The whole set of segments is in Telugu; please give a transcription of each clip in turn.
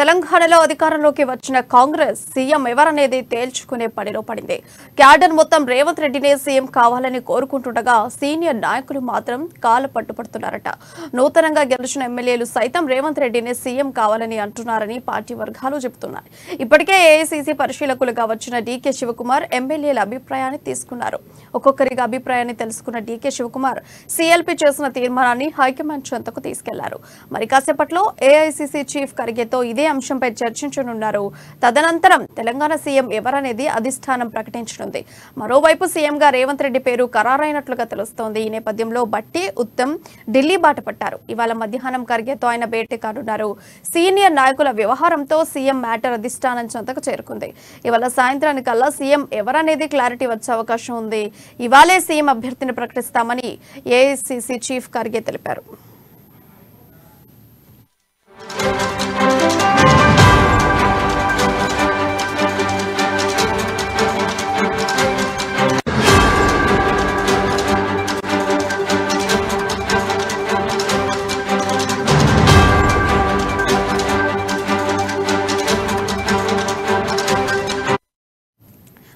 తెలంగాణలో అధికారంలోకి వచ్చిన కాంగ్రెస్ సీఎం ఎవరనేది తేల్చుకునే పనిలో పడింది. క్యాడర్ మొత్తం రేవంత్ రెడ్డినే సీఎం కావాలని కోరుకుంటుండగా సీనియర్ నాయకులు మాత్రం కాలు పట్టుపడుతున్నారట. నూతనంగా గెలిచిన ఎమ్మెల్యేలు సైతం రేవంత్ రెడ్డినే సీఎం కావాలని అంటున్నారని పార్టీ వర్గాలు చెబుతున్నాయి. ఇప్పటికే ఏఐసీసీ పరిశీలకులుగా వచ్చిన డీకే శివకుమార్ ఎమ్మెల్యేల అభిప్రాయాన్ని తీసుకున్నారు. ఒక్కొక్కరిగా అభిప్రాయాన్ని తెలుసుకున్న డీకే శివకుమార్ సీఎల్పీ చేసిన తీర్మానాన్ని హైకమాండ్ చెంతకు తీసుకెళ్లారు. మరి కాసేపట్లో ఏఐసీసీ చీఫ్ ఖర్గేతో ఇదే అంశంపై చర్చించనున్నారు. తదనంతరం తెలంగాణ సీఎం ఎవరనేది అధిష్టానం ప్రకటించనుంది. మరోవైపు సీఎంగా రేవంత్ రెడ్డి పేరు ఖరారైనట్లుగా తెలుస్తోంది. ఈ నేపథ్యంలో బట్టి ఉత్తమ్ ఢిల్లీ బాట పట్టారు. ఇవాళ మధ్యాహ్నం ఖర్గేతో ఆయన భేటీ కానున్నారు. సీనియర్ నాయకుల వ్యవహారంతో సీఎం మ్యాటర్ అధిష్టానం చెంతకు చేరుకుంది. ఇవాళ సాయంత్రానికల్లా సీఎం ఎవరనేది క్లారిటీ వచ్చే అవకాశం ఉంది. ఇవాళే సీఎం అభ్యర్థిని ప్రకటిస్తామని ఏఐసీసీ చీఫ్ ఖర్గే తెలిపారు.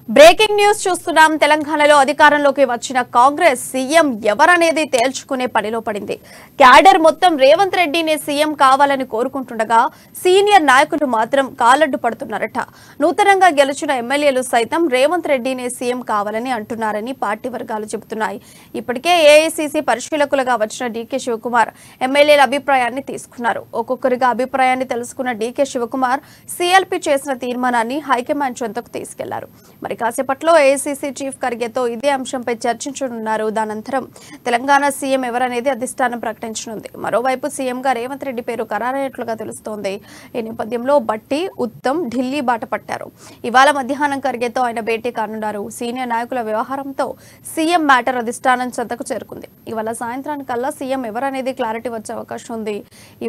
బ్రేకింగ్ న్యూస్ చూస్తున్నాం. తెలంగాణలో అధికారంలోకి వచ్చిన కాంగ్రెస్ సీఎం ఎవరనేది తేల్చుకునే పనిలో పడింది. క్యాడర్ మొత్తం రేవంత్ రెడ్డిని సీఎం కావాలని కోరుకుంటుండగా సీనియర్ నాయకులు మాత్రం కాలడ్డు పడుతున్నారట. నూతనంగా గెలిచిన ఎమ్మెల్యేలు సైతం రేవంత్ రెడ్డిని సీఎం కావాలని అంటున్నారని పార్టీ వర్గాలు చెబుతున్నాయి. ఇప్పటికే ఏఐసీసీ పరిశీలకులుగా వచ్చిన డీకే శివకుమార్ ఎమ్మెల్యేల అభిప్రాయాన్ని తీసుకున్నారు. ఒక్కొక్కరిగా అభిప్రాయాన్ని తెలుసుకున్న డీకే శివకుమార్ సీఎల్పీ చేసిన తీర్మానాన్ని హైకమాండ్ చెంతకు తీసుకెళ్లారు. మరి కాసేపట్లో ఏఐసీసీ చీఫ్ ఖర్గేతో ఇదే అంశంపై చర్చించనున్నారు. దానంతరం తెలంగాణ సీఎం ఎవరనేది అధిష్టానం ప్రకటించనుంది. మరోవైపు సీఎంగా రేవంత్ రెడ్డి పేరు ఖరారైనట్లుగా తెలుస్తోంది. ఈ నేపథ్యంలో బట్టి ఉత్తమ్ ఢిల్లీ బాట పట్టారు. ఇవాళ మధ్యాహ్నం ఖర్గేతో ఆయన భేటీ కానున్నారు. సీనియర్ నాయకుల వ్యవహారంతో సీఎం మ్యాటర్ అధిష్టానం చెంతకు చేరుకుంది. ఇవాళ సాయంత్రానికల్లా సీఎం ఎవరనేది క్లారిటీ వచ్చే అవకాశం ఉంది.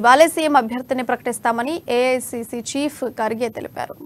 ఇవాళే సీఎం అభ్యర్థిని ప్రకటిస్తామని ఏఐసీసీ చీఫ్ ఖర్గే తెలిపారు.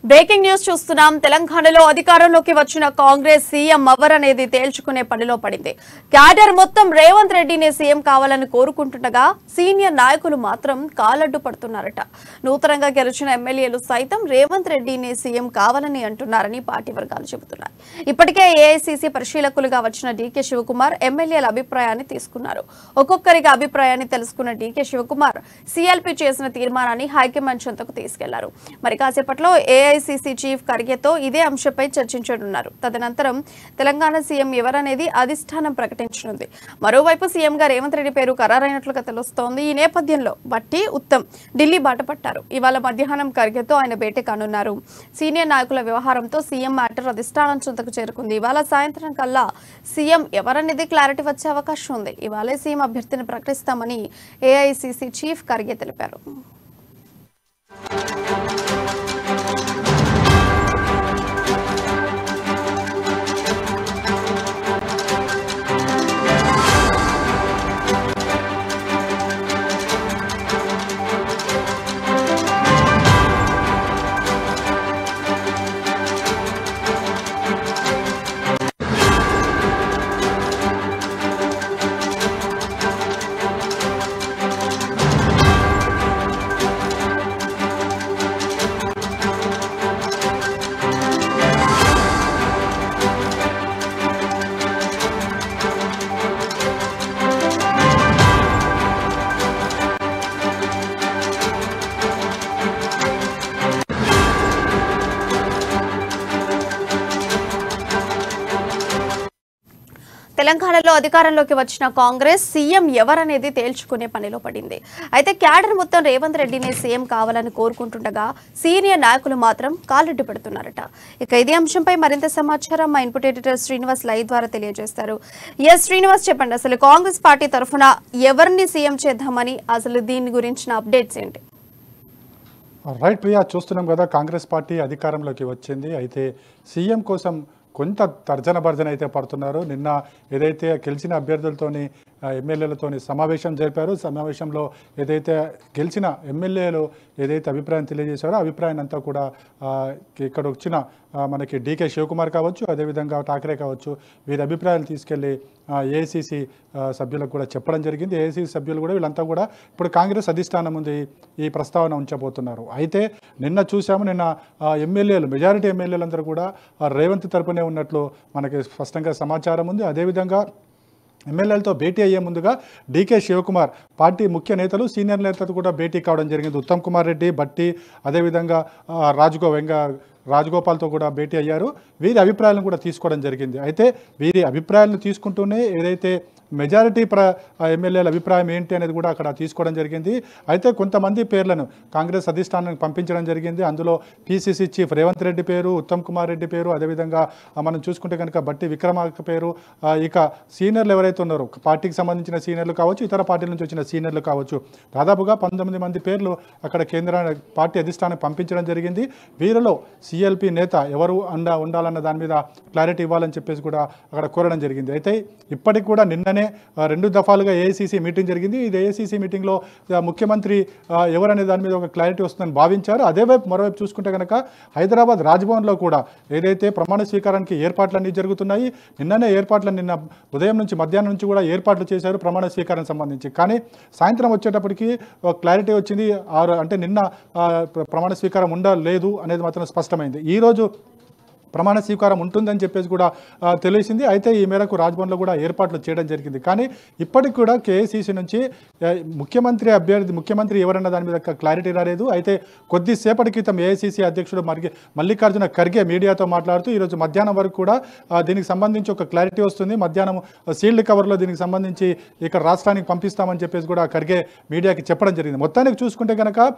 బ్రేకింగ్ న్యూస్ చూస్తున్నాం. తెలంగాణలో అధికారంలోకి వచ్చిన కాంగ్రెస్ సీఎం ఎవరనేది తేల్చుకునే పనిలో పడింది. క్యాడర్ మొత్తం రేవంత్ రెడ్డిని సీఎం కావాలని కోరుకుంటుండగా సీనియర్ నాయకులు మాత్రం కాలడ్డు పడుతున్నారట. నూతనంగా గెలిచిన ఎమ్మెల్యేలు సైతం రేవంత్ రెడ్డిని సీఎం కావాలని అంటున్నారని పార్టీ వర్గాలు చెబుతున్నాయి. ఇప్పటికే ఏఐసీసీ పరిశీలకులుగా వచ్చిన డీకే శివకుమార్ ఎమ్మెల్యేల అభిప్రాయాన్ని తీసుకున్నారు. ఒక్కొక్కరిగా అభిప్రాయాన్ని తెలుసుకున్న డీకే శివకుమార్ సీఎల్పీ చేసిన తీర్మానాన్ని హైకమాండ్ చెంతకు తీసుకెళ్లారు. మరి కాసేపట్లో ఏఐసీసీ చీఫ్ ఖర్గేతో ఇదే అంశంపై చర్చించనున్నారు. తదనంతరం తెలంగాణ సీఎం ఎవరనేది అధిష్టానం ప్రకటించనుంది. మరోవైపు సీఎంగా రేవంత్ రెడ్డి పేరు ఖరారైనట్లుగా తెలుస్తోంది. ఈ నేపథ్యంలో బట్టి ఉత్తమ్ ఢిల్లీ బాట పట్టారు. ఇవాళ మధ్యాహ్నం ఖర్గేతో ఆయన భేటీ కానున్నారు. సీనియర్ నాయకుల వ్యవహారంతో సీఎం మ్యాటర్ అధిష్టానం చెంతకు చేరుకుంది. ఇవాళ సాయంత్రం కల్లా సీఎం ఎవరనేది క్లారిటీ వచ్చే అవకాశం ఉంది. ఇవాళే సీఎం అభ్యర్థిని ప్రకటిస్తామని ఏఐసీసీ చీఫ్ ఖర్గే తెలిపారు. తెలంగాణలో అధికారంలోకి వచ్చిన కాంగ్రెస్ సీఎం ఎవరనేది తేల్చుకునే పనిలో పడింది. అయితే క్యాడర్ మొత్తం రేవంత్ రెడ్డిని సీఎం కావాలని కోరుకుంటుండగా సీనియర్ నాయకులు మాత్రం కాలెడ్డు పెడుతున్నారట. ఇక ఇదే అంశంపై మరింత సమాచారం మా ఇన్పుట్ ఎడిటర్ శ్రీనివాస్ లైవ్ ద్వారా తెలియజేస్తారు. శ్రీనివాస్, చెప్పండి, అసలు కాంగ్రెస్ పార్టీ తరఫున ఎవరిని సీఎం చేద్దామని, అసలు దీని గురించిన అప్డేట్స్ ఏంటి? రైట్ ప్రియా, చూస్తున్నాం కదా, కాంగ్రెస్ పార్టీ అధికారంలోకి వచ్చింది. అయితే సీఎం కోసం కొంత తర్జన భర్జన అయితే పడుతున్నారు. నిన్న ఏదైతే గెలిచిన అభ్యర్థులతోని ఎమ్మెల్యేలతోని సమావేశం జరిపారు. సమావేశంలో ఏదైతే గెలిచిన ఎమ్మెల్యేలు ఏదైతే అభిప్రాయం తెలియజేశారో అభిప్రాయాన్ని అంతా కూడా ఇక్కడ వచ్చిన మనకి డీకే శివకుమార్ కావచ్చు, అదేవిధంగా ఠాకరే కావచ్చు, వీరి అభిప్రాయాలు తీసుకెళ్లి ఏఐసీసీ సభ్యులకు కూడా చెప్పడం జరిగింది. ఏఐసీసీ సభ్యులు కూడా వీళ్ళంతా కూడా ఇప్పుడు కాంగ్రెస్ అధిష్టానం ముందు ఈ ప్రస్తావన ఉంచబోతున్నారు. అయితే నిన్న చూసాము, నిన్న ఎమ్మెల్యేలు మెజారిటీ ఎమ్మెల్యేలందరూ కూడా రేవంత్ తరపునే ఉన్నట్లు మనకి స్పష్టంగా సమాచారం ఉంది. అదేవిధంగా ఎమ్మెల్యేలతో భేటీ అయ్యే ముందుగా డీకే శివకుమార్ పార్టీ ముఖ్య నేతలు, సీనియర్ నేతలు కూడా భేటీ కావడం జరిగింది. ఉత్తమ్ కుమార్ రెడ్డి, భట్టి, అదేవిధంగా రాజగోపాల్తో కూడా భేటీ అయ్యారు. వీరి అభిప్రాయాలను కూడా తీసుకోవడం జరిగింది. అయితే వీరి అభిప్రాయాలను తీసుకుంటూనే ఏదైతే మెజారిటీ ఎమ్మెల్యేల అభిప్రాయం ఏంటి అనేది కూడా అక్కడ తీసుకోవడం జరిగింది. అయితే కొంతమంది పేర్లను కాంగ్రెస్ అధిష్టానానికి పంపించడం జరిగింది. అందులో పిసిసి చీఫ్ రేవంత్ రెడ్డి పేరు, ఉత్తమ్ కుమార్ రెడ్డి పేరు, అదేవిధంగా మనం చూసుకుంటే కనుక బట్టి విక్రమార్క పేరు, ఇక సీనియర్లు ఎవరైతే ఉన్నారో పార్టీకి సంబంధించిన సీనియర్లు కావచ్చు, ఇతర పార్టీల నుంచి వచ్చిన సీనియర్లు కావచ్చు, దాదాపుగా 19 మంది పేర్లు అక్కడ కేంద్ర పార్టీ అధిష్టానానికి పంపించడం జరిగింది. వీరిలో సిఎల్పి నేత ఎవరు ఉండాలన్న దాని మీద క్లారిటీ ఇవ్వాలని చెప్పేసి కూడా అక్కడ కోరడం జరిగింది. అయితే ఇప్పటికి కూడా నిన్ననే 2 దఫాలుగా ఏఐసీసీ మీటింగ్ జరిగింది. ఇది ఏఐసీసీ మీటింగ్లో ముఖ్యమంత్రి ఎవరనే దాని మీద ఒక క్లారిటీ వస్తుందని భావించారు. మరోవైపు చూసుకుంటే కనుక హైదరాబాద్ రాజ్భవన్లో కూడా ఏదైతే ప్రమాణ స్వీకారానికి ఏర్పాట్లన్నీ జరుగుతున్నాయి, నిన్ననే నిన్న ఉదయం నుంచి మధ్యాహ్నం నుంచి కూడా ఏర్పాట్లు చేశారు ప్రమాణ స్వీకారానికి సంబంధించి. కానీ సాయంత్రం వచ్చేటప్పటికి క్లారిటీ వచ్చింది, అంటే నిన్న ప్రమాణ స్వీకారం ఉండలేదు అనేది మాత్రం స్పష్టమైంది. ఈరోజు ప్రమాణ స్వీకారం ఉంటుందని చెప్పేసి కూడా తెలిసింది. అయితే ఈ మేరకు రాజ్భవన్లో కూడా ఏర్పాట్లు చేయడం జరిగింది. కానీ ఇప్పటికి కూడా కేఏసీసీ నుంచి ముఖ్యమంత్రి ఎవరన్న దాని మీద క్లారిటీ రాలేదు. అయితే కొద్దిసేపటి క్రితం ఏఐసీసీ అధ్యక్షుడు మల్లికార్జున ఖర్గే మీడియాతో మాట్లాడుతూ ఈరోజు మధ్యాహ్నం వరకు కూడా దీనికి సంబంధించి ఒక క్లారిటీ వస్తుంది, మధ్యాహ్నం సీల్డ్ కవర్లో దీనికి సంబంధించి ఇక్కడ రాష్ట్రానికి పంపిస్తామని చెప్పేసి కూడా ఖర్గే మీడియాకి చెప్పడం జరిగింది. మొత్తానికి చూసుకుంటే కనుక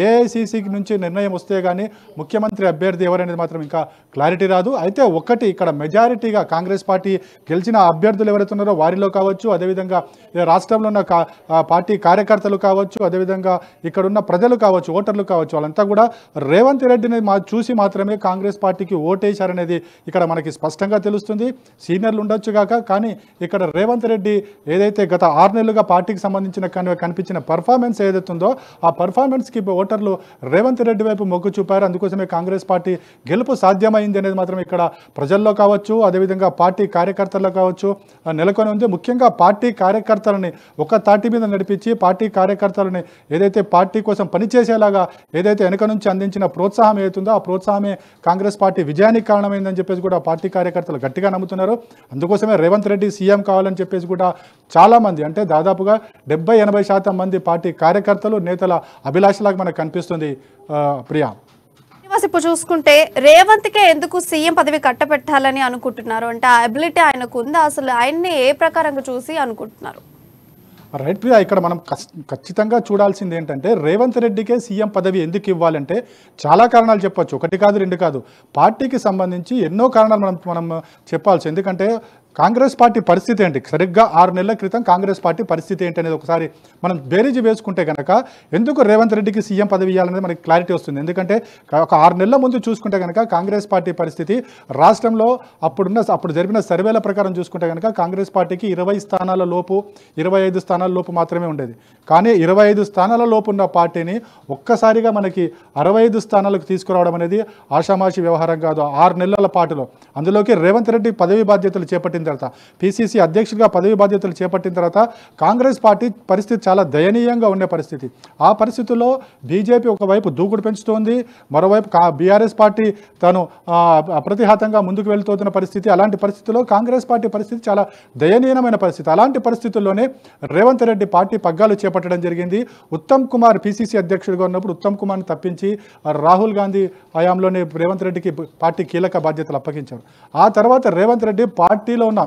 ఏఐసీసీ నుంచి నిర్ణయం వస్తే కానీ ముఖ్యమంత్రి అభ్యర్థి ఎవరనేది మాత్రం ఇంకా క్లారిటీ రాదు. అయితే ఒకటి ఇక్కడ మెజారిటీగా కాంగ్రెస్ పార్టీ గెలిచిన అభ్యర్థులు ఎవరైతే ఉన్నారో వారిలో కావచ్చు, అదేవిధంగా రాష్ట్రంలో ఉన్న పార్టీ కార్యకర్తలు కావచ్చు, అదేవిధంగా ఇక్కడ ఉన్న ప్రజలు కావచ్చు, ఓటర్లు కావచ్చు, వాళ్ళంతా కూడా రేవంత్ రెడ్డిని చూసి మాత్రమే కాంగ్రెస్ పార్టీకి ఓటేశారనేది ఇక్కడ మనకి స్పష్టంగా తెలుస్తుంది. సీనియర్లు ఉండొచ్చు కాక, కానీ ఇక్కడ రేవంత్ రెడ్డి ఏదైతే గత 6 నెలలుగా పార్టీకి సంబంధించిన కనిపించిన పర్ఫార్మెన్స్ ఏదైతే ఉందో ఆ పర్ఫార్మెన్స్కి ఓటర్లు రేవంత్ రెడ్డి వైపు మొగ్గు చూపారు. అందుకోసమే కాంగ్రెస్ పార్టీ గెలుపు సాధ్యమైంది అనేది మాత్రం ఇక్కడ ప్రజల్లో కావచ్చు, అదేవిధంగా పార్టీ కార్యకర్తల్లో కావచ్చు నెలకొని ఉంది. ముఖ్యంగా పార్టీ కార్యకర్తలని ఒక తాటి మీద నడిపించి పార్టీ కార్యకర్తలని ఏదైతే పార్టీ కోసం పనిచేసేలాగా ఏదైతే వెనక నుంచి అందించిన ప్రోత్సాహం ఏదైతుందో ఆ ప్రోత్సాహమే కాంగ్రెస్ పార్టీ విజయానికి కారణమైందని చెప్పేసి కూడా పార్టీ కార్యకర్తలు గట్టిగా నమ్ముతున్నారు. అందుకోసమే రేవంత్ రెడ్డి సీఎం కావాలని చెప్పేసి కూడా చాలామంది, అంటే దాదాపుగా 70-80% మంది పార్టీ కార్యకర్తలు నేతల అభిలాషలాగా మనకు కనిపిస్తుంది. ప్రియా, ఇప్పుడు చూసుకుంటే రేవంత్కే ఎందుకు సీఎం పదవి కట్టబెట్టాలని అనుకుంటున్నారు? అంటే ఆ అబిలిటీ ఆయనకు ఉందా? అసలు ఆయన్ని ఏ ప్రకారంగా చూసి అనుకుంటున్నారు? రైట్ ప్రియా, ఇక్కడ మనం ఖచ్చితంగా చూడాల్సింది ఏంటంటే రేవంత్ రెడ్డికే సీఎం పదవి ఎందుకు ఇవ్వాలంటే చాలా కారణాలు చెప్పొచ్చు. 1 కాదు 2 కాదు, పార్టీకి సంబంధించి ఎన్నో కారణాలు మనం చెప్పాల్సి. ఎందుకంటే కాంగ్రెస్ పార్టీ పరిస్థితి ఏంటి, సరిగ్గా 6 నెలల క్రితం కాంగ్రెస్ పార్టీ పరిస్థితి ఏంటి అనేది ఒకసారి మనం బేరీజు వేసుకుంటే కనుక ఎందుకు రేవంత్ రెడ్డికి సీఎం పదవి ఇవ్వాలనేది మనకి క్లారిటీ వస్తుంది. ఎందుకంటే ఒక 6 నెలల ముందు చూసుకుంటే కనుక కాంగ్రెస్ పార్టీ పరిస్థితి రాష్ట్రంలో అప్పుడు జరిపిన సర్వేల ప్రకారం చూసుకుంటే కనుక కాంగ్రెస్ పార్టీకి 20 స్థానాల లోపు 25 స్థానాల లోపు మాత్రమే ఉండేది. కానీ 25 స్థానాల లోపు ఉన్న పార్టీని ఒక్కసారిగా మనకి 65 స్థానాలకు తీసుకురావడం అనేది ఆషామాషి వ్యవహారం కాదు. 6 నెలల పాటులో అందులోకి రేవంత్ రెడ్డి పదవి బాధ్యతలు చేపట్టిన తర్వాత, పిసిసి అధ్యక్షుడిగా పదవి బాధ్యతలు చేపట్టిన తర్వాత కాంగ్రెస్ పార్టీ పరిస్థితి చాలా దయనీయంగా ఉండే పరిస్థితి. ఆ పరిస్థితుల్లో బీజేపీ ఒకవైపు దూకుడు పెంచుతోంది, మరోవైపు బీఆర్ఎస్ పార్టీ తను అప్రతిహతంగా ముందుకు వెళ్తున్న పరిస్థితి. అలాంటి పరిస్థితుల్లో కాంగ్రెస్ పార్టీ పరిస్థితి చాలా దయనీయమైన పరిస్థితి. అలాంటి పరిస్థితుల్లోనే రేవంత్ రెడ్డి పార్టీ పగ్గాలు చేపట్టడం జరిగింది. ఉత్తమ్ కుమార్ పిసిసి అధ్యక్షుడిగా ఉన్నప్పుడు ఉత్తమ్ కుమార్ని తప్పించి రాహుల్ గాంధీ హయాంలోనే రేవంత్ రెడ్డికి పార్టీ కీలక బాధ్యతలు అప్పగించారు. ఆ తర్వాత రేవంత్ రెడ్డి పార్టీలో ఉన్న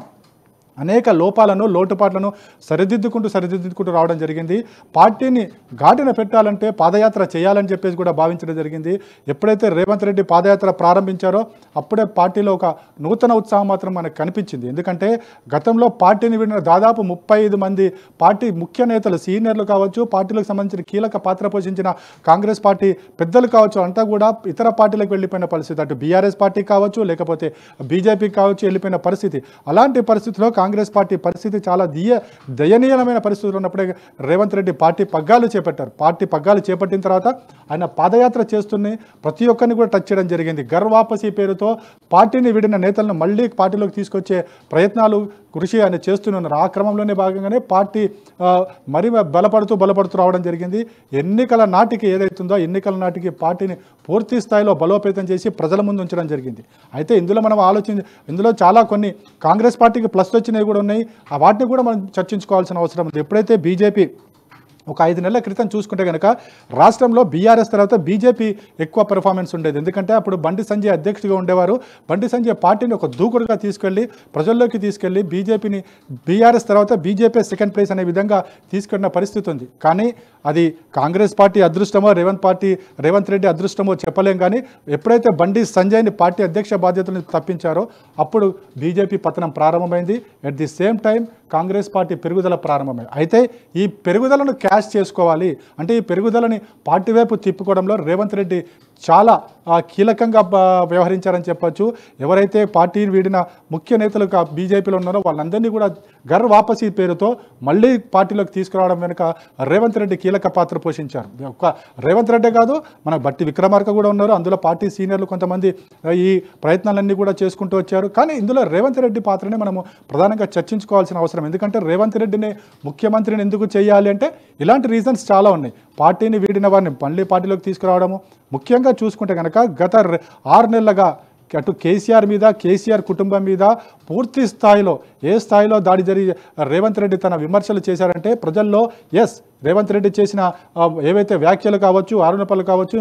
అనేక లోపాలను లోటుపాట్లను సరిదిద్దుకుంటూ రావడం జరిగింది. పార్టీని ఘాటిన పెట్టాలంటే పాదయాత్ర చేయాలని చెప్పేసి కూడా భావించడం జరిగింది. ఎప్పుడైతే రేవంత్ రెడ్డి పాదయాత్ర ప్రారంభించారో అప్పుడే పార్టీలో ఒక నూతన ఉత్సాహం మాత్రం మనకు కనిపించింది. ఎందుకంటే గతంలో పార్టీని విడిన దాదాపు 35 మంది పార్టీ ముఖ్య నేతలు, సీనియర్లు కావచ్చు, పార్టీలకు సంబంధించిన కీలక పాత్ర పోషించిన కాంగ్రెస్ పార్టీ పెద్దలు కావచ్చు, అంతా కూడా ఇతర పార్టీలకు వెళ్ళిపోయిన పరిస్థితి. అటు బీఆర్ఎస్ పార్టీ కావచ్చు, లేకపోతే బీజేపీ కావచ్చు, వెళ్ళిపోయిన పరిస్థితి. అలాంటి పరిస్థితిలో కాంగ్రెస్ పార్టీ పరిస్థితి చాలా దయనీయమైన పరిస్థితులు ఉన్నప్పుడే రేవంత్ రెడ్డి పార్టీ పగ్గాలు చేపట్టారు. పార్టీ పగ్గాలు చేపట్టిన తర్వాత ఆయన పాదయాత్ర చేస్తున్న ప్రతి ఒక్కరిని కూడా టచ్ చేయడం జరిగింది. ఘర్ వాపసీ పేరుతో పార్టీని విడిన నేతలను మళ్ళీ పార్టీలోకి తీసుకొచ్చే ప్రయత్నాలు, కృషి ఆయన చేస్తున్నారు. ఆ క్రమంలోనే భాగంగానే పార్టీ మరి బలపడుతూ రావడం జరిగింది. ఎన్నికల నాటికి ఏదైతుందో ఎన్నికల నాటికి పార్టీని పూర్తి స్థాయిలో బలోపేతం చేసి ప్రజల ముందు ఉంచడం జరిగింది. అయితే ఇందులో మనం ఇందులో చాలా కొన్ని కాంగ్రెస్ పార్టీకి ప్లస్ వచ్చినవి కూడా ఉన్నాయి. వాటిని కూడా మనం చర్చించుకోవాల్సిన అవసరం ఉంది. ఎప్పుడైతే బీజేపీ ఒక 5 నెలల క్రితం చూసుకుంటే కనుక రాష్ట్రంలో బీఆర్ఎస్ తర్వాత బీజేపీ ఎక్కువ పెర్ఫార్మెన్స్ ఉండేది. ఎందుకంటే అప్పుడు బండి సంజయ్ అధ్యక్షుడిగా ఉండేవారు. బండి సంజయ్ పార్టీని ఒక దూకుడుగా తీసుకెళ్లి ప్రజల్లోకి తీసుకెళ్లి బీజేపీని బీఆర్ఎస్ తర్వాత బీజేపీ సెకండ్ ప్లేస్ అనే విధంగా తీసుకెళ్లిన పరిస్థితి ఉంది. కానీ అది కాంగ్రెస్ పార్టీ అదృష్టమో రేవంత్ రెడ్డి అదృష్టమో చెప్పలేం. కానీ ఎప్పుడైతే బండి సంజయ్ని పార్టీ అధ్యక్ష బాధ్యతలను తప్పించారో అప్పుడు బీజేపీ పతనం ప్రారంభమైంది. At the same time Congress party పెరుగుదల ప్రారంభమైంది. అయితే ఈ పెరుగుదలను క్యాష్ చేసుకోవాలి అంటే ఈ పెరుగుదలని పార్టీ వైపు తిప్పుకోవడంలో రేవంత్ రెడ్డి చాలా కీలకంగా వ్యవహరించారని చెప్పొచ్చు. ఎవరైతే పార్టీని వీడిన ముఖ్య నేతలు బీజేపీలో ఉన్నారో వాళ్ళందరినీ కూడా ఘర్ వాపసీ పేరుతో మళ్ళీ పార్టీలోకి తీసుకురావడం వెనుక రేవంత్ రెడ్డి కీలక పాత్ర పోషించారు. ఒక్క రేవంత్ రెడ్డే కాదు, మన బట్టి విక్రమార్క కూడా ఉన్నారు. అందులో పార్టీ సీనియర్లు కొంతమంది ఈ ప్రయత్నాలన్నీ కూడా చేసుకుంటూ వచ్చారు. కానీ ఇందులో రేవంత్ రెడ్డి పాత్రని మనము ప్రధానంగా చర్చించుకోవాల్సిన అవసరం. ఎందుకంటే రేవంత్ రెడ్డిని ముఖ్యమంత్రిని ఎందుకు చేయాలి అంటే ఇలాంటి రీజన్స్ చాలా ఉన్నాయి. పార్టీని వీడిన వారిని మళ్ళీ పార్టీలోకి తీసుకురావడము. ముఖ్యంగా చూసుకుంటే కనుక గత 6 నెలలుగా అటు కేసీఆర్ మీద, కేసీఆర్ కుటుంబం మీద పూర్తి స్థాయిలో ఏ స్థాయిలో దాడి జరిగి రేవంత్ రెడ్డి తన విమర్శలు చేశారంటే ప్రజల్లో రేవంత్ రెడ్డి చేసిన ఏవైతే వ్యాఖ్యలు కావచ్చు, ఆరోపణలు కావచ్చు,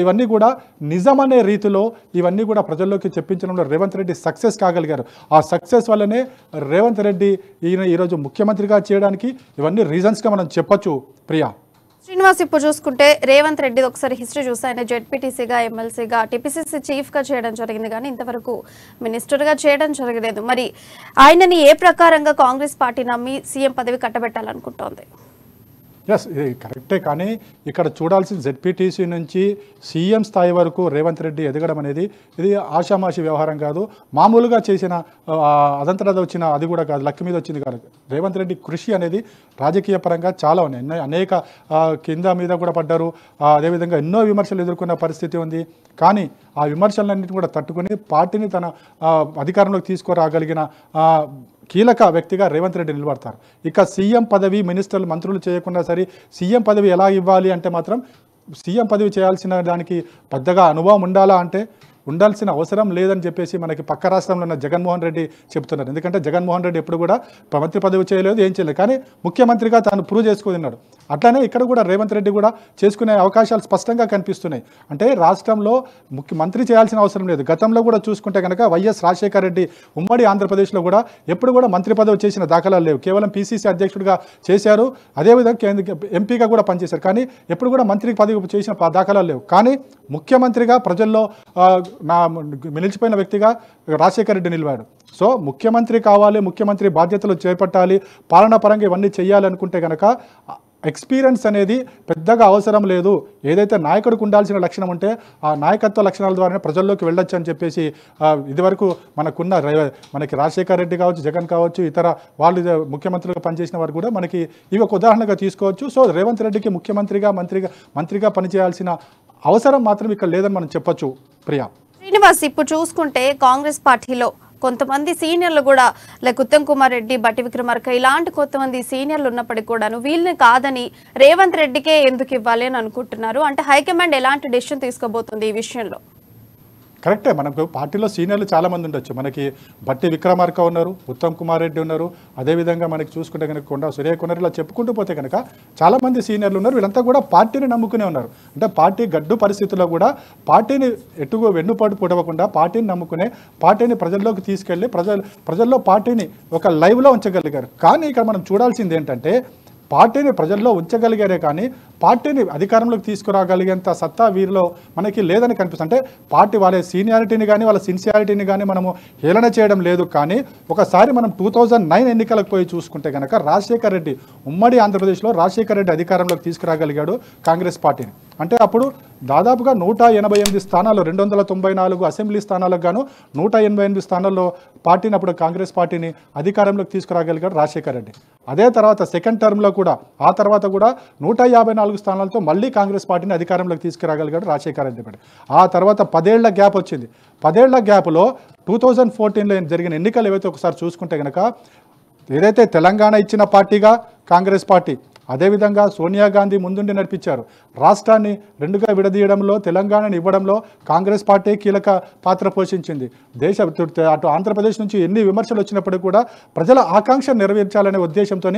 ఇవన్నీ కూడా నిజమనే రీతిలో ఇవన్నీ కూడా ప్రజల్లోకి చెప్పించడంలో రేవంత్ రెడ్డి సక్సెస్ కాగలిగారు. ఆ సక్సెస్ వల్లనే రేవంత్ రెడ్డి ఈరోజు ముఖ్యమంత్రిగా చేయడానికి ఇవన్నీ రీజన్స్గా మనం చెప్పొచ్చు. ప్రియా శ్రీనివాస్, ఇప్పుడు చూసుకుంటే రేవంత్ రెడ్డి ఒకసారి హిస్టరీ చూస్తే ఆయన జెడ్పీటీసీగా, ఎమ్మెల్సీగా, టీపీసీసీ చీఫ్గా చేయడం జరిగింది. కానీ ఇంతవరకు మినిస్టర్గా చేయడం జరగలేదు. మరి ఆయనని ఏ ప్రకారంగా కాంగ్రెస్ పార్టీ నమ్మి సీఎం పదవి కట్టబెట్టాలనుకుంటోంది? ఇది కరెక్టే. కానీ ఇక్కడ చూడాల్సిన జెడ్పీటీసీ నుంచి సీఎం స్థాయి వరకు రేవంత్ రెడ్డి ఎదగడం అనేది ఇది ఆషామాషి వ్యవహారం కాదు. మామూలుగా చేసిన అదంతటా వచ్చిన అది కూడా కాదు, లక్కి మీద వచ్చింది కాదు. రేవంత్ రెడ్డి కృషి అనేది రాజకీయ పరంగా చాలా ఉన్నాయి. అనేక కింద మీద కూడా పడ్డారు. అదేవిధంగా ఎన్నో విమర్శలు ఎదుర్కొన్న పరిస్థితి ఉంది. కానీ ఆ విమర్శలన్నింటినీ కూడా తట్టుకుని పార్టీని తన అధికారంలోకి తీసుకురాగలిగిన కీలక వ్యక్తిగా రేవంత్ రెడ్డి నిలబడతారు. ఇక సీఎం పదవి, మినిస్టర్లు, మంత్రులు చేయకుండా సరే సీఎం పదవి ఎలా ఇవ్వాలి అంటే మాత్రం సీఎం పదవి చేయాల్సిన దానికి పెద్దగా అనుభవం ఉండాలా అంటే ఉండాల్సిన అవసరం లేదని చెప్పేసి మనకి పక్క రాష్ట్రంలో ఉన్న జగన్మోహన్ రెడ్డి చెప్తున్నారు. ఎందుకంటే జగన్మోహన్ రెడ్డి ఎప్పుడు కూడా మంత్రి పదవి చేయలేదు, ఏం చేయలేదు. కానీ ముఖ్యమంత్రిగా తాను ప్రూవ్ చేసుకున్నాడు. అట్లానే ఇక్కడ కూడా రేవంత్ రెడ్డి కూడా చేసుకునే అవకాశాలు స్పష్టంగా కనిపిస్తున్నాయి. అంటే రాష్ట్రంలో ముఖ్యమంత్రి చేయాల్సిన అవసరం లేదు. గతంలో కూడా చూసుకుంటే కనుక వైఎస్ రాజశేఖర రెడ్డి ఉమ్మడి ఆంధ్రప్రదేశ్లో కూడా ఎప్పుడు కూడా మంత్రి పదవి చేసిన దాఖలాలు లేవు. కేవలం పీసీసీ అధ్యక్షుడిగా చేశారు, అదేవిధంగా ఎంపీగా కూడా పనిచేశారు. కానీ ఎప్పుడు కూడా మంత్రి పదవి చేసిన దాఖలాలు లేవు. కానీ ముఖ్యమంత్రిగా ప్రజల్లో నిలిచిపోయిన వ్యక్తిగా రాజశేఖర రెడ్డి నిలివాడు. సో ముఖ్యమంత్రి కావాలి, ముఖ్యమంత్రి బాధ్యతలు చేపట్టాలి, పాలనా పరంగా ఇవన్నీ చేయాలనుకుంటే కనుక ఎక్స్పీరియన్స్ అనేది పెద్దగా అవసరం లేదు. ఏదైతే నాయకుడికి ఉండాల్సిన లక్షణం ఉంటే ఆ నాయకత్వ లక్షణాల ద్వారానే ప్రజల్లోకి వెళ్ళొచ్చు అని చెప్పేసి ఇదివరకు మనకి రాజశేఖర రెడ్డి కావచ్చు, జగన్ కావచ్చు, ఇతర వాళ్ళు ముఖ్యమంత్రులుగా పనిచేసిన వారు కూడా మనకి ఇవి ఒక ఉదాహరణగా తీసుకోవచ్చు. సో రేవంత్ రెడ్డికి ముఖ్యమంత్రిగా మంత్రిగా పనిచేయాల్సిన అవసరం మాత్రం ఇక్కడ లేదని మనం చెప్పొచ్చు. ప్రియా శ్రీనివాస్, ఇప్పుడు చూసుకుంటే కాంగ్రెస్ పార్టీలో కొంతమంది సీనియర్లు కూడా లైక్ ఉత్తమ్ కుమార్ రెడ్డి, బట్టి విక్రమార్క ఇలాంటి కొంతమంది సీనియర్లు ఉన్నప్పటికీ కూడాను వీళ్ళని కాదని రేవంత్ రెడ్డికే ఎందుకు ఇవ్వాలి అని అనుకుంటున్నారు? అంటే హైకమాండ్ ఎలాంటి డెసిషన్ తీసుకోబోతుంది ఈ విషయంలో? కరెక్టే. మనకు పార్టీలో సీనియర్లు చాలామంది ఉండొచ్చు. మనకి బట్టి విక్రమార్క ఉన్నారు, ఉత్తమ్ కుమార్ రెడ్డి ఉన్నారు, అదేవిధంగా మనకి చూసుకుంటే కనుక కొండా సురేఖ ఉన్నారు. ఇలా చెప్పుకుంటూ పోతే కనుక చాలామంది సీనియర్లు ఉన్నారు. వీళ్ళంతా కూడా పార్టీని నమ్ముకునే ఉన్నారు. అంటే పార్టీ గడ్డు పరిస్థితుల్లో కూడా పార్టీని ఎటుగో వెన్నుపాటు పొడవకుండా పార్టీని నమ్ముకునే, పార్టీని ప్రజల్లోకి తీసుకెళ్ళి ప్రజల్లో పార్టీని ఒక లైవ్లో ఉంచగలిగారు. కానీ ఇక్కడ మనం చూడాల్సింది ఏంటంటే పార్టీని ప్రజల్లో ఉంచగలిగారే కానీ పార్టీని అధికారంలోకి తీసుకురాగలిగేంత సత్తా వీరిలో మనకి లేదని కనిపిస్తుంది. అంటే పార్టీ వాళ్ళ సీనియారిటీని కానీ వాళ్ళ సిన్సియారిటీని కానీ మనము హేళన చేయడం లేదు. కానీ ఒకసారి మనం 2009 ఎన్నికలకు పోయి చూసుకుంటే కనుక రాజశేఖర్ రెడ్డి ఉమ్మడి ఆంధ్రప్రదేశ్లో రాజశేఖర్ రెడ్డి అధికారంలోకి తీసుకురాగలిగాడు కాంగ్రెస్ పార్టీని. అంటే అప్పుడు దాదాపుగా 188 స్థానాలు, 294 అసెంబ్లీ స్థానాలకు గాను 188 స్థానాల్లో పార్టీని అప్పుడు కాంగ్రెస్ పార్టీని అధికారంలోకి తీసుకురాగలిగాడు రాజశేఖర్ రెడ్డి. అదే తర్వాత సెకండ్ టర్మ్లో కూడా ఆ తర్వాత కూడా 154 స్థానాలతో మళ్ళీ కాంగ్రెస్ పార్టీని అధికారంలోకి తీసుకురాగలిగాడు రాజశేఖర్ రెడ్డి. ఆ తర్వాత 10 ఏళ్ల గ్యాప్ వచ్చింది. 10 ఏళ్ల గ్యాప్లో 2014లో జరిగిన ఎన్నికలు ఏవైతే ఒకసారి చూసుకుంటే కనుక ఏదైతే తెలంగాణ ఇచ్చిన పార్టీగా కాంగ్రెస్ పార్టీ, అదేవిధంగా సోనియా గాంధీ ముందుండి నడిపించారు. రాష్ట్రాన్ని రెండుగా విడదీయడంలో, తెలంగాణను ఇవ్వడంలో కాంగ్రెస్ పార్టీ కీలక పాత్ర పోషించింది. అటు ఆంధ్రప్రదేశ్ నుంచి ఎన్ని విమర్శలు వచ్చినప్పటికీ కూడా ప్రజల ఆకాంక్ష నెరవేర్చాలనే ఉద్దేశంతో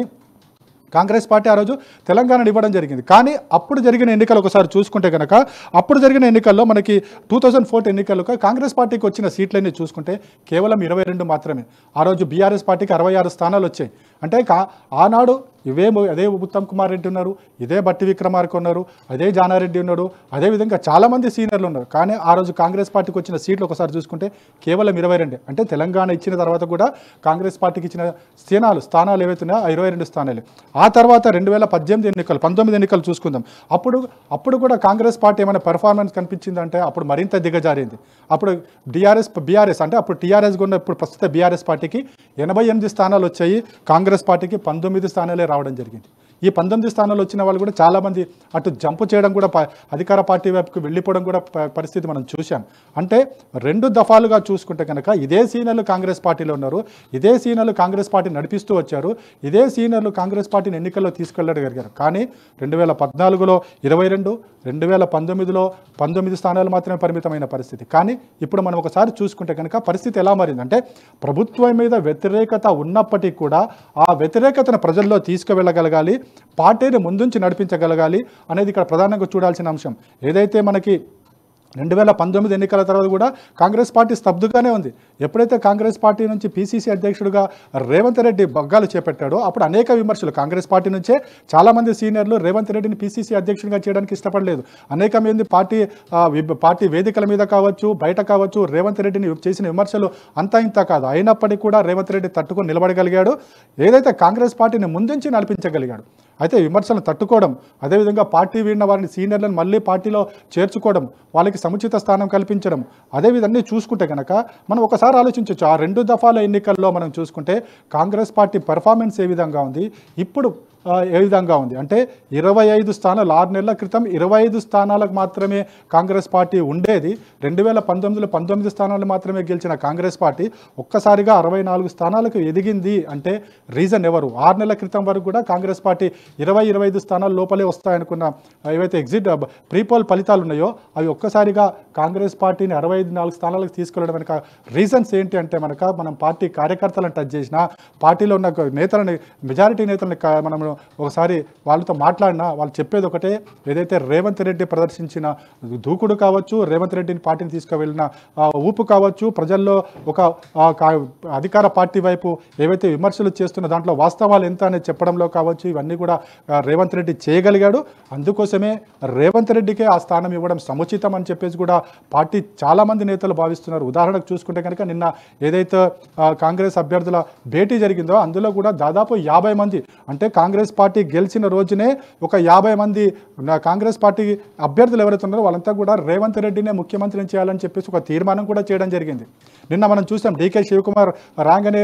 కాంగ్రెస్ పార్టీ ఆ రోజు తెలంగాణను ఇవ్వడం జరిగింది. కానీ అప్పుడు జరిగిన ఎన్నికలు ఒకసారి చూసుకుంటే కనుక అప్పుడు జరిగిన ఎన్నికల్లో మనకి 2014 ఎన్నికల్లో కాంగ్రెస్ పార్టీకి వచ్చిన సీట్లన్నీ చూసుకుంటే కేవలం 22 మాత్రమే. ఆ రోజు బీఆర్ఎస్ పార్టీకి 66 స్థానాలు వచ్చాయి. అంటే ఆనాడు అదే ఉత్తమ్ కుమార్ రెడ్డి ఉన్నారు, ఇదే బట్టి విక్రమార్క ఉన్నారు, అదే జానారెడ్డి ఉన్నాడు, అదేవిధంగా చాలామంది సీనియర్లు ఉన్నారు. కానీ ఆ రోజు కాంగ్రెస్ పార్టీకి వచ్చిన సీట్లు ఒకసారి చూసుకుంటే కేవలం 22. అంటే తెలంగాణ ఇచ్చిన తర్వాత కూడా కాంగ్రెస్ పార్టీకి ఇచ్చిన స్థానాలు ఏవైతే ఉన్నాయో 22 స్థానాలు. ఆ తర్వాత 2019 ఎన్నికలు చూసుకుందాం. అప్పుడు కూడా కాంగ్రెస్ పార్టీ ఏమైనా పెర్ఫార్మెన్స్ కనిపించిందంటే అప్పుడు మరింత దిగజారింది. అప్పుడు బీఆర్ఎస్ అంటే అప్పుడు టీఆర్ఎస్ ఉన్న ఇప్పుడు ప్రస్తుత బీఆర్ఎస్ పార్టీకి 88 స్థానాలు వచ్చాయి, కాంగ్రెస్ పార్టీకి 19 స్థానాలే రావడం జరిగింది. ఈ 19 స్థానాలు వచ్చిన వాళ్ళు కూడా చాలామంది అటు జంపు చేయడం కూడా అధికార పార్టీ వైపుకు వెళ్ళిపోవడం కూడా పరిస్థితి మనం చూసాం. అంటే 2 దఫాలుగా చూసుకుంటే కనుక ఇదే సీనియర్లు కాంగ్రెస్ పార్టీలో ఉన్నారు, ఇదే సీనియర్లు కాంగ్రెస్ పార్టీ నడిపిస్తూ వచ్చారు, ఇదే సీనియర్లు కాంగ్రెస్ పార్టీని ఎన్నికల్లో తీసుకెళ్ళగలిగారు. కానీ 2014లో 22, 2019లో 19 స్థానాలు మాత్రమే పరిమితమైన పరిస్థితి. కానీ ఇప్పుడు మనం ఒకసారి చూసుకుంటే కనుక పరిస్థితి ఎలా మారిందంటే ప్రభుత్వం మీద వ్యతిరేకత ఉన్నప్పటికీ కూడా ఆ వ్యతిరేకతను ప్రజల్లో తీసుకువెళ్ళగలగాలి, పార్టీని ముందుంచి నడిపించగలగాలి అనేది ఇక్కడ ప్రధానంగా చూడాల్సిన అంశం. ఏదైతే మనకి 2019 ఎన్నికల తర్వాత కూడా కాంగ్రెస్ పార్టీ స్తబ్దుగానే ఉంది. ఎప్పుడైతే కాంగ్రెస్ పార్టీ నుంచి పీసీసీ అధ్యక్షుడిగా రేవంత్ రెడ్డి బగ్గాలు చేపట్టాడో అప్పుడు అనేక విమర్శలు కాంగ్రెస్ పార్టీ నుంచే చాలామంది సీనియర్లు రేవంత్ రెడ్డిని పీసీసీ అధ్యక్షుడిగా చేయడానికి ఇష్టపడలేదు. అనేక మంది పార్టీ వేదికల మీద కావచ్చు, బయట కావచ్చు రేవంత్ రెడ్డిని చేసిన విమర్శలు అంతా ఇంత కాదు. అయినప్పటికీ కూడా రేవంత్ రెడ్డి తట్టుకొని నిలబడగలిగాడు. ఏదైతే కాంగ్రెస్ పార్టీని ముందుంచి నడిపించగలిగాడు. అయితే విమర్శలను తట్టుకోవడం, అదేవిధంగా పార్టీ వీడిన వారిని సీనియర్లను మళ్ళీ పార్టీలో చేర్చుకోవడం, వాళ్ళకి సముచిత స్థానం కల్పించడం, అదేవిధంగా చూసుకుంటే కనుక మనం ఒకసారి ఆలోచించవచ్చు. ఆ 2 దఫాల ఎన్నికల్లో మనం చూసుకుంటే కాంగ్రెస్ పార్టీ పెర్ఫార్మెన్స్ ఏ విధంగా ఉంది, ఇప్పుడు ఏ విధంగా ఉంది అంటే 25 స్థానాలు 6 నెలల క్రితం 25 స్థానాలకు మాత్రమే కాంగ్రెస్ పార్టీ ఉండేది. 2019లో 19 స్థానాలు మాత్రమే గెలిచిన కాంగ్రెస్ పార్టీ ఒక్కసారిగా 64 స్థానాలకు ఎదిగింది. అంటే రీజన్ ఎవరు? 6 నెలల క్రితం వరకు కూడా కాంగ్రెస్ పార్టీ 25 స్థానాల లోపలే వస్తాయనుకున్న ఏవైతే ఎగ్జిట్ ప్రీపోల్ ఫలితాలు ఉన్నాయో అవి ఒక్కసారిగా కాంగ్రెస్ పార్టీని 64 స్థానాలకు తీసుకెళ్ళడం వెనక రీజన్స్ ఏంటి అంటే మనం పార్టీ కార్యకర్తలను టచ్ చేసినా, పార్టీలో ఉన్న నేతలని, మెజారిటీ నేతలని మనం ఒకసారి వాళ్ళతో మాట్లాడినా వాళ్ళు చెప్పేది ఒకటే, ఏదైతే రేవంత్ రెడ్డి ప్రదర్శించిన దూకుడు కావచ్చు, రేవంత్ రెడ్డిని పార్టీని తీసుకువెళ్ళిన ఊపు కావచ్చు, ప్రజల్లో ఒక అధికార పార్టీ వైపు ఏవైతే విమర్శలు చేస్తున్న దాంట్లో వాస్తవాలు ఎంత అనేది చెప్పడంలో కావచ్చు, ఇవన్నీ కూడా రేవంత్ రెడ్డి చేయగలిగాడు. అందుకోసమే రేవంత్ రెడ్డికే ఆ స్థానం ఇవ్వడం సముచితం అని చెప్పేసి కూడా పార్టీ చాలామంది నేతలు భావిస్తున్నారు. ఉదాహరణకు చూసుకుంటే కనుక నిన్న ఏదైతే కాంగ్రెస్ అభ్యర్థుల భేటీ జరిగిందో అందులో కూడా దాదాపు 50 మంది, అంటే కాంగ్రెస్ పార్టీ గెలిచిన రోజునే ఒక 50 మంది కాంగ్రెస్ పార్టీ అభ్యర్థులు ఎవరైతే ఉన్నారో వాళ్ళంతా కూడా రేవంత్ రెడ్డినే ముఖ్యమంత్రిని చేయాలని చెప్పేసి ఒక తీర్మానం కూడా చేయడం జరిగింది. నిన్న మనం చూసాం డీకే శివకుమార్ రాగానే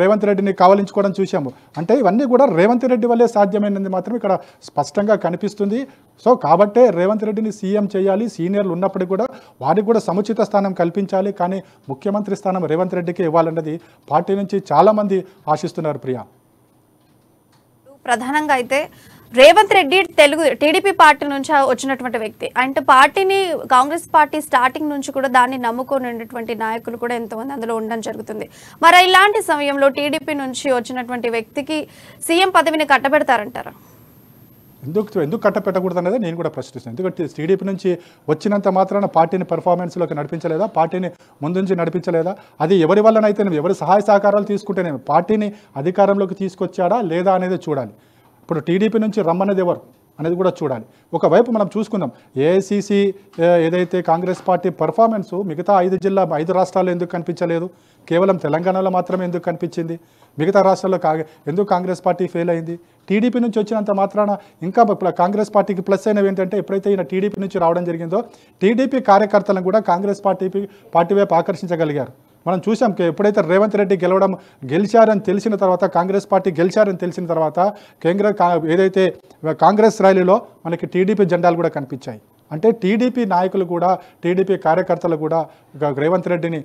రేవంత్ రెడ్డిని కావలించుకోవడం చూసాము. అంటే ఇవన్నీ కూడా రేవంత్ రెడ్డి వల్లే సాధ్యమైనది మాత్రం ఇక్కడ స్పష్టంగా కనిపిస్తుంది. సో కాబట్టే రేవంత్ రెడ్డిని సీఎం చేయాలి, సీనియర్లు ఉన్నప్పటికీ కూడా వారికి కూడా సముచిత స్థానం కల్పించాలి, కానీ ముఖ్యమంత్రి స్థానం రేవంత్ రెడ్డికి ఇవ్వాలన్నది పార్టీ నుంచి చాలామంది ఆశిస్తున్నారు. ప్రియా, ప్రధానంగా అయితే రేవంత్ రెడ్డి టీడీపీ పార్టీ నుంచి వచ్చినటువంటి వ్యక్తి అంటే పార్టీని కాంగ్రెస్ పార్టీ స్టార్టింగ్ నుంచి కూడా దాన్ని నమ్ముకునేటువంటి నాయకులు కూడా ఎంతోమంది అందులో ఉండడం జరుగుతుంది. మరి ఇలాంటి సమయంలో టీడీపీ నుంచి వచ్చినటువంటి వ్యక్తికి సీఎం పదవిని కట్టబెడతారంటారా? ఎందుకు కట్టపెట్టకూడదు అనేది నేను కూడా ప్రశ్నిస్తాను. ఎందుకంటే టీడీపీ నుంచి వచ్చినంత మాత్రాన పార్టీని పెర్ఫార్మెన్స్లోకి నడిపించలేదా, పార్టీని ముందుంచి నడిపించలేదా? అది ఎవరి వల్లనైతే ఎవరి సహాయ సహకారాలు తీసుకుంటేనే పార్టీని అధికారంలోకి తీసుకొచ్చాడా లేదా అనేది చూడాలి. ఇప్పుడు టీడీపీ నుంచి రమ్మనేది ఎవరు అనేది కూడా చూడాలి. ఒకవైపు మనం చూసుకుందాం, ఏఐసీసీ ఏదైతే కాంగ్రెస్ పార్టీ పర్ఫార్మెన్సు మిగతా 5 రాష్ట్రాల్లో ఎందుకు కనిపించలేదు, కేవలం తెలంగాణలో మాత్రమే ఎందుకు కనిపించింది, మిగతా రాష్ట్రాల్లో ఎందుకు కాంగ్రెస్ పార్టీ ఫెయిల్ అయింది? టీడీపీ నుంచి వచ్చినంత మాత్రాన ఇంకా కాంగ్రెస్ పార్టీకి ప్లస్ అయినవి ఏంటంటే ఎప్పుడైతే ఈయన టీడీపీ నుంచి రావడం జరిగిందో టీడీపీ కార్యకర్తలను కూడా కాంగ్రెస్ పార్టీ వైపు ఆకర్షించగలిగారు. మనం చూసాం ఎప్పుడైతే రేవంత్ రెడ్డి గెలిచారని తెలిసిన తర్వాత, కాంగ్రెస్ పార్టీ గెలిచారని తెలిసిన తర్వాత ఏదైతే కాంగ్రెస్ ర్యాలీలో మనకి టీడీపీ జెండాలు కూడా కనిపించాయి. అంటే టీడీపీ నాయకులు కూడా, టీడీపీ కార్యకర్తలు కూడా రేవంత్ రెడ్డిని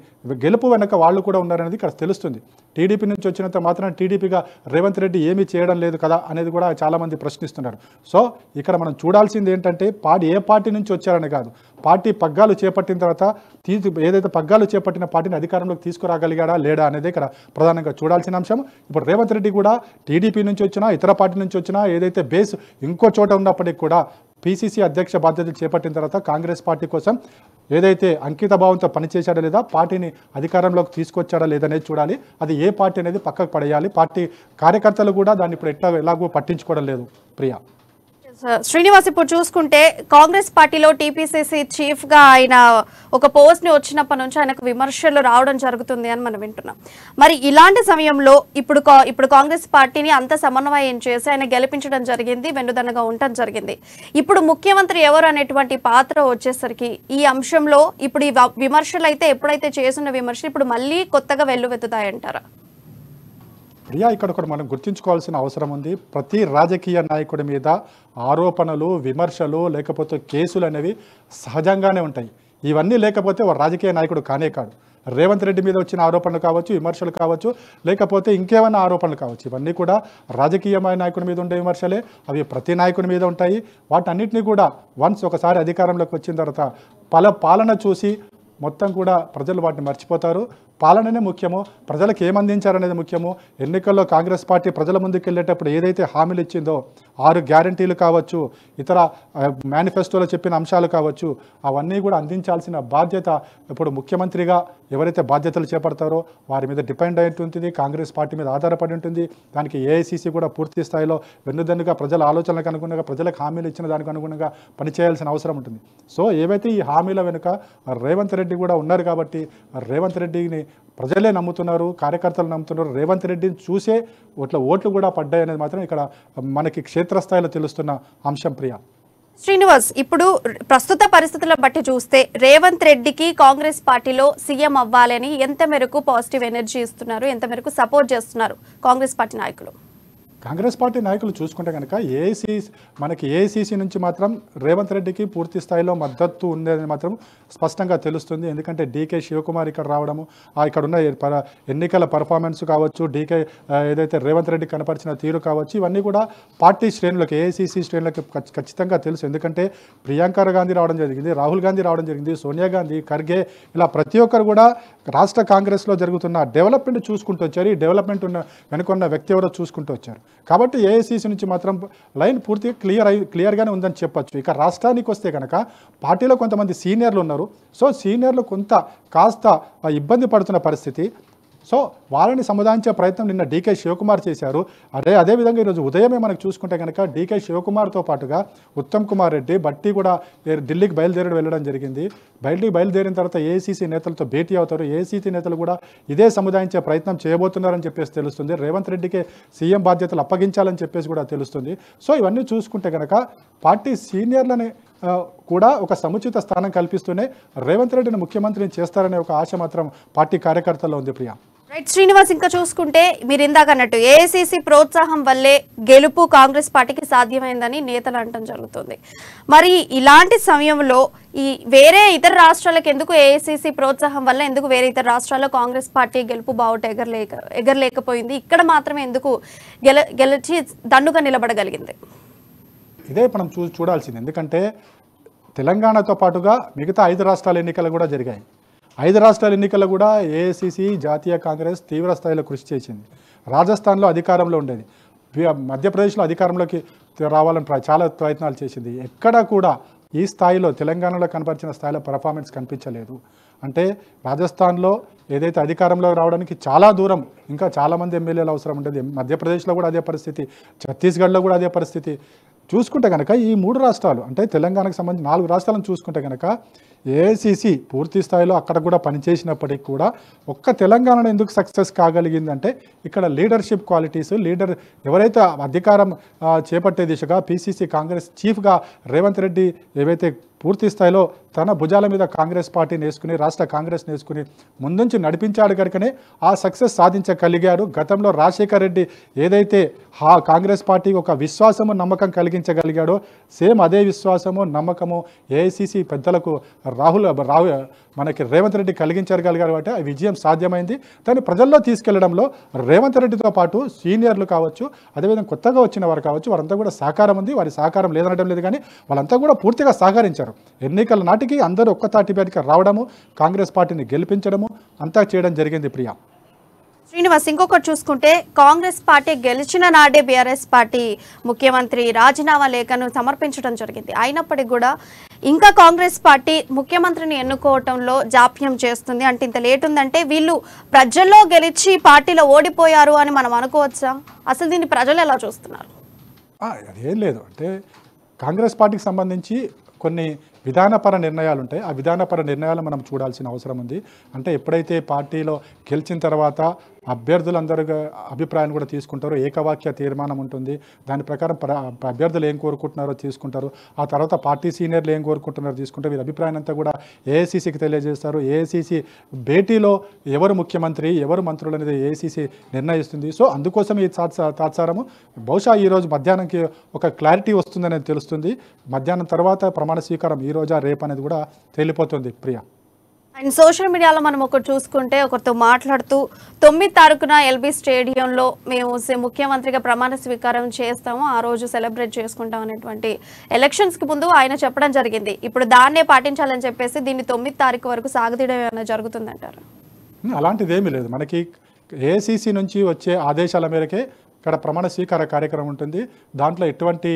గెలుపు వెనక వాళ్ళు కూడా ఉన్నారనేది ఇక్కడ తెలుస్తుంది. టీడీపీ నుంచి వచ్చినంత మాత్రం టీడీపీగా రేవంత్ రెడ్డి ఏమీ చేయడం లేదు కదా అనేది కూడా చాలామంది ప్రశ్నిస్తున్నారు. సో ఇక్కడ మనం చూడాల్సింది ఏంటంటే ఏ పార్టీ నుంచి వచ్చారని కాదు, పార్టీ పగ్గాలు చేపట్టిన తర్వాత ఏదైతే పగ్గాలు చేపట్టిన పార్టీని అధికారంలోకి తీసుకురాగలిగాడా లేడా అనేది ఇక్కడ ప్రధానంగా చూడాల్సిన అంశం. ఇప్పుడు రేవంత్ రెడ్డి కూడా టీడీపీ నుంచి వచ్చినా, ఇతర పార్టీ నుంచి వచ్చినా, ఏదైతే బేస్ ఇంకో చోట ఉన్నప్పటికీ కూడా పీసీసీ అధ్యక్ష బాధ్యతలు చేపట్టిన తర్వాత కాంగ్రెస్ పార్టీ కోసం ఏదైతే అంకిత భావంతో పనిచేశాడా లేదా, పార్టీని అధికారంలోకి తీసుకొచ్చాడా లేదనేది చూడాలి. అది ఏ పార్టీ అనేది పక్కకు పడేయాలి. పార్టీ కార్యకర్తలు కూడా దాన్ని ఇప్పుడు ఎలాగో పట్టించుకోవడం లేదు. ప్రియా శ్రీనివాస్, ఇప్పుడు చూసుకుంటే కాంగ్రెస్ పార్టీలో టీపీసీసీ చీఫ్ గా ఆయన ఒక పోస్ట్ ని వచ్చినప్పటి నుంచి ఆయనకు విమర్శలు రావడం జరుగుతుంది అని మనం వింటున్నాం. మరి ఇలాంటి సమయంలో ఇప్పుడు కాంగ్రెస్ పార్టీని అంత సమన్వయం చేసి ఆయన గెలిపించడం జరిగింది, వెన్నుదన్నగా ఉండటం జరిగింది. ఇప్పుడు ముఖ్యమంత్రి ఎవరు అనేటువంటి పాత్ర వచ్చేసరికి ఈ అంశంలో ఇప్పుడు ఈ విమర్శలు అయితే ఎప్పుడైతే చేస్తున్న విమర్శలు ఇప్పుడు మళ్ళీ కొత్తగా వెల్లువెత్తుతాయంటారా? ప్రియా, ఇక్కడ ఒకటి మనం గుర్తుంచుకోవాల్సిన అవసరం ఉంది. ప్రతి రాజకీయ నాయకుడి మీద ఆరోపణలు, విమర్శలు లేకపోతే కేసులు అనేవి సహజంగానే ఉంటాయి. ఇవన్నీ లేకపోతే ఒక రాజకీయ నాయకుడు కానే కాదు. రేవంత్ రెడ్డి మీద వచ్చిన ఆరోపణలు కావచ్చు, విమర్శలు కావచ్చు, లేకపోతే ఇంకేమైనా ఆరోపణలు కావచ్చు, ఇవన్నీ కూడా రాజకీయమైన నాయకుడి మీద ఉండే విమర్శలే. అవి ప్రతి నాయకుడి మీద ఉంటాయి. వాటన్నిటినీ కూడా ఒకసారి అధికారంలోకి వచ్చిన తర్వాత పాలన చూసి మొత్తం కూడా ప్రజలు వాటిని మర్చిపోతారు. పాలననే ముఖ్యము, ప్రజలకు ఏమందించారనేది ముఖ్యము. ఎన్నికల్లో కాంగ్రెస్ పార్టీ ప్రజల ముందుకు వెళ్ళేటప్పుడు ఏదైతే హామీలు ఇచ్చిందో, 6 గ్యారంటీలు కావచ్చు, ఇతర మేనిఫెస్టోలో చెప్పిన అంశాలు కావచ్చు, అవన్నీ కూడా అందించాల్సిన బాధ్యత ఇప్పుడు ముఖ్యమంత్రిగా ఎవరైతే బాధ్యతలు చేపడతారో వారి మీద డిపెండ్ అయి ఉంటుంది. కాంగ్రెస్ పార్టీ మీద ఆధారపడి ఉంటుంది. దానికి ఏఐసీసీ కూడా పూర్తి స్థాయిలో వెన్నుదన్నుగా ప్రజల ఆలోచనలకు అనుగుణంగా, ప్రజలకు హామీలు ఇచ్చిన దానికి అనుగుణంగా పనిచేయాల్సిన అవసరం ఉంటుంది. సో ఏవైతే ఈ హామీల వెనుక రేవంత్ రెడ్డి కూడా ఉన్నారు కాబట్టి రేవంత్ రెడ్డిని ప్రజలే నమ్ముతున్నారు, కార్యకర్తలు నమ్ముతున్నారు. రేవంత్ రెడ్డిని చూసే ఓట్లు కూడా పడ్డాయి అనేది మాత్రం ఇక్కడ మనకి క్షేత్రస్థాయిలో తెలుస్తున్న అంశం. ప్రియా శ్రీనివాస్, ఇప్పుడు ప్రస్తుత పరిస్థితులను బట్టి చూస్తే రేవంత్ రెడ్డికి కాంగ్రెస్ పార్టీలో సీఎం అవ్వాలని ఎంత మేరకు పాజిటివ్ ఎనర్జీ ఇస్తున్నారు, ఎంత మేరకు సపోర్ట్ చేస్తున్నారు కాంగ్రెస్ పార్టీ నాయకులు? కాంగ్రెస్ పార్టీ నాయకులు చూసుకుంటే కనుక ఏఐసీసీ నుంచి మాత్రం రేవంత్ రెడ్డికి పూర్తి స్థాయిలో మద్దతు ఉందని మాత్రం స్పష్టంగా తెలుస్తుంది. ఎందుకంటే డీకే శివకుమార్ ఇక్కడ రావడము, ఇక్కడ ఉన్న ఎన్నికల పర్ఫార్మెన్స్ కావచ్చు, ఏదైతే రేవంత్ రెడ్డి కనపరిచిన తీరు కావచ్చు, ఇవన్నీ కూడా పార్టీ శ్రేణులకు, ఏఐసీసీ శ్రేణులకు ఖచ్చితంగా తెలుసు. ఎందుకంటే ప్రియాంక గాంధీ రావడం జరిగింది, రాహుల్ గాంధీ రావడం జరిగింది, సోనియా గాంధీ, ఖర్గే, ఇలా ప్రతి ఒక్కరు కూడా రాష్ట్ర కాంగ్రెస్లో జరుగుతున్న డెవలప్మెంట్ చూసుకుంటూ వచ్చారు. ఈ డెవలప్మెంట్ వెనుకున్న వ్యక్తి ఎవరో చూసుకుంటూ వచ్చారు. కాబట్టి ఏఐసీసీ నుంచి మాత్రం లైన్ పూర్తిగా క్లియర్గానే ఉందని చెప్పొచ్చు. ఇక రాష్ట్రానికి వస్తే కనుక పార్టీలో కొంతమంది సీనియర్లు ఉన్నారు. సో సీనియర్లు కాస్త ఇబ్బంది పడుతున్న పరిస్థితి. సో వాళ్ళని సముదాయించే ప్రయత్నం నిన్న డీకే శివకుమార్ చేశారు. అదేవిధంగా ఈరోజు ఉదయమే మనకు చూసుకుంటే కనుక డీకే శివకుమార్తో పాటుగా ఉత్తమ్ కుమార్ రెడ్డి, బట్టి కూడా ఢిల్లీకి వెళ్ళడం జరిగింది. బయలుదేరిన తర్వాత ఏఐసీసీ నేతలతో భేటీ అవుతారు. ఏఐసీసీ నేతలు కూడా ఇదే సముదాయించే ప్రయత్నం చేయబోతున్నారని చెప్పేసి తెలుస్తుంది. రేవంత్ రెడ్డికి సీఎం బాధ్యతలు అప్పగించాలని చెప్పేసి కూడా తెలుస్తుంది. సో ఇవన్నీ చూసుకుంటే కనుక పార్టీ సీనియర్లని కూడా ఒక సముచిత స్థానం కల్పిస్తూనే రేవంత్ రెడ్డిని ముఖ్యమంత్రిని చేస్తారనే ఒక ఆశ మాత్రం పార్టీ కార్యకర్తల్లో ఉంది. ప్రియా రైట్ శ్రీనివాస్, ఇంకా చూసుకుంటే మీరు ఇందాక అన్నట్టు ఏఐసీసీ ప్రోత్సాహం వల్లే గెలుపు కాంగ్రెస్ పార్టీకి సాధ్యమైందని నేతలు అనడం జరుగుతుంది. మరి ఇలాంటి సమయంలో వేరే ఇతర రాష్ట్రాలకు ఎందుకు ఏఐసీసీ ప్రోత్సాహం వల్ల ఎందుకు వేరే ఇతర రాష్ట్రాల్లో కాంగ్రెస్ పార్టీ గెలుపు బావుట ఎగరలేకపోయింది, ఇక్కడ మాత్రమే ఎందుకు గెలిచి దండుగా నిలబడగలిగింది? ఇదే మనం చూడాల్సింది. ఎందుకంటే తెలంగాణతో పాటుగా మిగతా 5 రాష్ట్రాల ఎన్నికలు కూడా జరిగాయి. 5 రాష్ట్రాల ఎన్నికలు కూడా ఏఐసిసి జాతీయ కాంగ్రెస్ తీవ్ర స్థాయిలో కృషి చేసింది. రాజస్థాన్లో అధికారంలో ఉండేది, మధ్యప్రదేశ్లో అధికారంలోకి రావాలని చాలా ప్రయత్నాలు చేసింది. ఎక్కడా కూడా ఈ స్థాయిలో తెలంగాణలో కనపరిచిన స్థాయిలో పర్ఫార్మెన్స్ కనిపించలేదు. అంటే రాజస్థాన్లో ఏదైతే అధికారంలో రావడానికి చాలా దూరం, ఇంకా చాలామంది ఎమ్మెల్యేలు అవసరం ఉండేది. మధ్యప్రదేశ్లో కూడా అదే పరిస్థితి, ఛత్తీస్గఢ్లో కూడా అదే పరిస్థితి. చూసుకుంటే కనుక ఈ 3 రాష్ట్రాలు అంటే తెలంగాణకు సంబంధించి 4 రాష్ట్రాలను చూసుకుంటే కనుక ఏఐసిసి పూర్తి స్థాయిలో అక్కడ కూడా పనిచేసినప్పటికీ కూడా ఒక్క తెలంగాణలో ఎందుకు సక్సెస్ కాగలిగిందంటే ఇక్కడ లీడర్షిప్ క్వాలిటీస్, ఎవరైతే అధికారం చేపట్టే దిశగా పిసిసి కాంగ్రెస్ చీఫ్గా రేవంత్ రెడ్డి ఏవైతే పూర్తి స్థాయిలో తన భుజాల మీద కాంగ్రెస్ పార్టీని వేసుకుని, రాష్ట్ర కాంగ్రెస్ని వేసుకుని ముందుంచి నడిపించాడు కనుకనే ఆ సక్సెస్ సాధించగలిగాడు. గతంలో రాజశేఖర్ రెడ్డి ఏదైతే కాంగ్రెస్ పార్టీకి ఒక విశ్వాసము నమ్మకం కలిగించగలిగాడో సేమ్ అదే విశ్వాసము నమ్మకము ఏఐసిసి పెద్దలకు రాహుల్ మనకి రేవంత్ రెడ్డి కలిగించగలిగారు. కాబట్టి ఆ విజయం సాధ్యమైంది. దాన్ని ప్రజల్లో తీసుకెళ్లడంలో రేవంత్ రెడ్డితో పాటు సీనియర్లు కావచ్చు, అదేవిధంగా కొత్తగా వచ్చిన వారు కావచ్చు, వారంతా కూడా సహకారం ఉంది. వారి సహకారం లేదనడం లేదు, కానీ వాళ్ళంతా కూడా పూర్తిగా సహకరించారు. ఎన్నికల నాటికి అందరూ ఒక్క తాటిపైకి రావడము, కాంగ్రెస్ పార్టీని గెలిపించడము అంతా చేయడం జరిగింది. ప్రియా శ్రీనివాస్, ఇంకొకటి చూసుకుంటే కాంగ్రెస్ పార్టీ గెలిచిన నాడే బీఆర్ఎస్ పార్టీ ముఖ్యమంత్రి రాజీనామా లేఖను సమర్పించడం జరిగింది. అయినప్పటికీ కూడా ఇంకా కాంగ్రెస్ పార్టీ ముఖ్యమంత్రిని ఎన్నుకోవటంలో జాప్యం చేస్తుంది. అంటే ఇంత లేట్ ఉందంటే వీళ్ళు ప్రజల్లో గెలిచి పార్టీలో ఓడిపోయారు అని మనం అనుకోవచ్చా? అసలు దీన్ని ప్రజలు ఎలా చూస్తున్నారు? అదేం లేదు. అంటే కాంగ్రెస్ పార్టీకి సంబంధించి కొన్ని విధానపర నిర్ణయాలు ఉంటాయి. ఆ విధానపర నిర్ణయాలు మనం చూడాల్సిన అవసరం ఉంది. అంటే ఎప్పుడైతే పార్టీలో గెలిచిన తర్వాత అభ్యర్థులందరూ అభిప్రాయాన్ని కూడా తీసుకుంటారు, ఏకవాక్య తీర్మానం ఉంటుంది. దాని ప్రకారం అభ్యర్థులు ఏం కోరుకుంటున్నారో తీసుకుంటారు. ఆ తర్వాత పార్టీ సీనియర్లు ఏం కోరుకుంటున్నారో తీసుకుంటారు. వీరి అభిప్రాయం అంతా కూడా ఏఐసిసికి తెలియజేస్తారు. ఏఐసిసి భేటీలో ఎవరు ముఖ్యమంత్రి, ఎవరు మంత్రులు అనేది ఏఐసిసి నిర్ణయిస్తుంది. సో అందుకోసం ఈ తాత్సారము బహుశా ఈరోజు మధ్యాహ్నంకి ఒక క్లారిటీ వస్తుందనేది తెలుస్తుంది. మధ్యాహ్నం తర్వాత ప్రమాణ స్వీకారం ఈ రోజా రేపు అనేది కూడా తేలిపోతుంది. ప్రియా, అండ్ సోషల్ మీడియాలో మనం ఒకటి చూసుకుంటే ఒకరితో మాట్లాడుతూ 9 తారీఖున ఎల్బీ స్టేడియంలో మేము ముఖ్యమంత్రిగా ప్రమాణ స్వీకారం చేస్తాము, ఆ రోజు సెలబ్రేట్ చేసుకుంటాం అనేటువంటి ఎలక్షన్స్కి ముందు ఆయన చెప్పడం జరిగింది. ఇప్పుడు దాన్నే పాటించాలని చెప్పేసి దీన్ని 9 తారీఖు వరకు సాగదీయడం ఏమైనా జరుగుతుందంటారు? అలాంటిది ఏమీ లేదు. మనకి ఏఐసిసి నుంచి వచ్చే ఆదేశాల మేరకే ఇక్కడ ప్రమాణ స్వీకార కార్యక్రమం ఉంటుంది. దాంట్లో ఎటువంటి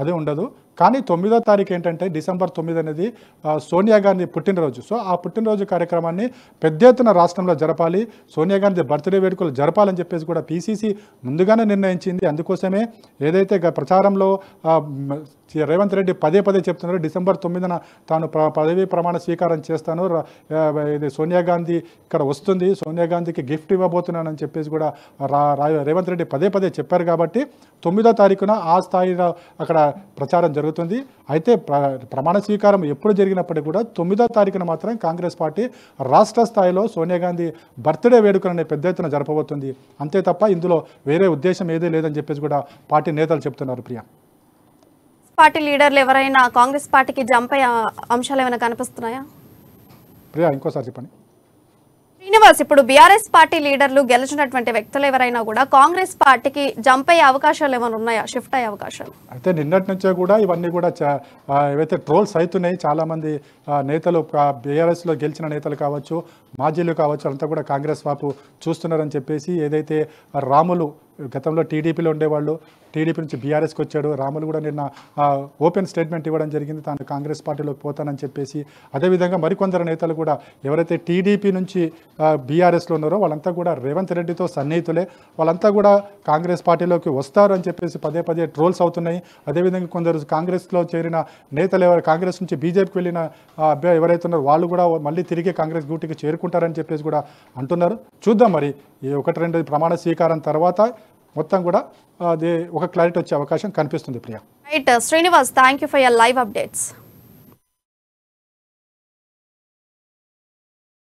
అదే ఉండదు. కానీ 9వ తారీఖు ఏంటంటే డిసెంబర్ 9 అనేది సోనియా గాంధీ పుట్టినరోజు. సో ఆ పుట్టినరోజు కార్యక్రమాన్ని పెద్ద ఎత్తున రాష్ట్రంలో జరపాలి, సోనియా గాంధీ బర్త్డే వేడుకలు జరపాలని చెప్పేసి కూడా పిసిసి ముందుగానే నిర్ణయించింది. అందుకోసమే ఏదైతే ప్రచారంలో రేవంత్ రెడ్డి పదే చెప్తున్నారు, డిసెంబర్ 9న తాను పదవీ ప్రమాణ స్వీకారం చేస్తాను, ఇది సోనియా గాంధీ ఇక్కడ వస్తుంది, సోనియా గాంధీకి గిఫ్ట్ ఇవ్వబోతున్నానని చెప్పేసి కూడా రేవంత్ రెడ్డి పదే చెప్పారు. కాబట్టి 9వ తారీఖున ఆ స్థాయిలో అక్కడ ప్రచారం జరుగుతుంది. అయితే ప్రమాణ స్వీకారం ఎప్పుడు జరిగినప్పటికీ కూడా 9వ తారీఖున మాత్రం కాంగ్రెస్ పార్టీ రాష్ట్ర స్థాయిలో సోనియా గాంధీ బర్త్డే వేడుకలని పెద్ద ఎత్తున జరపబోతుంది. అంతే తప్ప ఇందులో వేరే ఉద్దేశం ఏదీ లేదని చెప్పేసి కూడా పార్టీ నేతలు చెప్తున్నారు. ప్రియా, పార్టీ లీడర్లు ఎవరైనా కాంగ్రెస్ పార్టీకి జంప్ అయ్యే అంశాలు ఏమైనా కనిపిస్తున్నాయా? ప్రియా, ఇంకోసారి చెప్పండి. శ్రీనివాస్, ఇప్పుడు బీఆర్ఎస్ పార్టీ లీడర్లు గెలిచినటువంటి వ్యక్తులు ఎవరైనా కూడా కాంగ్రెస్ పార్టీకి జంప్ అయ్యే అవకాశాలు ఏమైనా ఉన్నాయా, షిఫ్ట్ అయ్యే అవకాశాలు? అయితే నిన్నటి నుంచే కూడా ఇవన్నీ కూడా ఏవైతే ట్రోల్స్ అవుతున్నాయి, చాలామంది నేతలు బీఆర్ఎస్లో గెలిచిన నేతలు కావచ్చు, మాజీలు కావచ్చు, అంతా కూడా కాంగ్రెస్ వైపు చూస్తున్నారని చెప్పేసి ఏదైతే రాములు గతంలో టీడీపీలో ఉండేవాళ్ళు, టీడీపీ నుంచి బీఆర్ఎస్కి వచ్చాడు, రాములు కూడా నిన్న ఓపెన్ స్టేట్మెంట్ ఇవ్వడం జరిగింది, తాను కాంగ్రెస్ పార్టీలోకి పోతానని చెప్పేసి. అదేవిధంగా మరికొందరు నేతలు కూడా ఎవరైతే టీడీపీ నుంచి బీఆర్ఎస్లో ఉన్నారో వాళ్ళంతా కూడా రేవంత్ రెడ్డితో సన్నిహితులే, వాళ్ళంతా కూడా కాంగ్రెస్ పార్టీలోకి వస్తారు అని చెప్పేసి పదే ట్రోల్స్ అవుతున్నాయి. అదేవిధంగా కొందరు కాంగ్రెస్లో చేరిన నేతలు కాంగ్రెస్ నుంచి బీజేపీకి వెళ్ళిన అభ్యర్థి ఎవరైతే ఉన్నారో వాళ్ళు కూడా మళ్ళీ తిరిగి కాంగ్రెస్ డ్యూటీకి చేరుకుంటారని చెప్పేసి కూడా అంటున్నారు. చూద్దాం మరి ఈ 1-2 ప్రమాణ స్వీకారం తర్వాత మొత్తం కూడా అది ఒక క్లారిటీ వచ్చే అవకాశం కనిపిస్తుంది. Priya, right Srinivas, thank you for your live updates.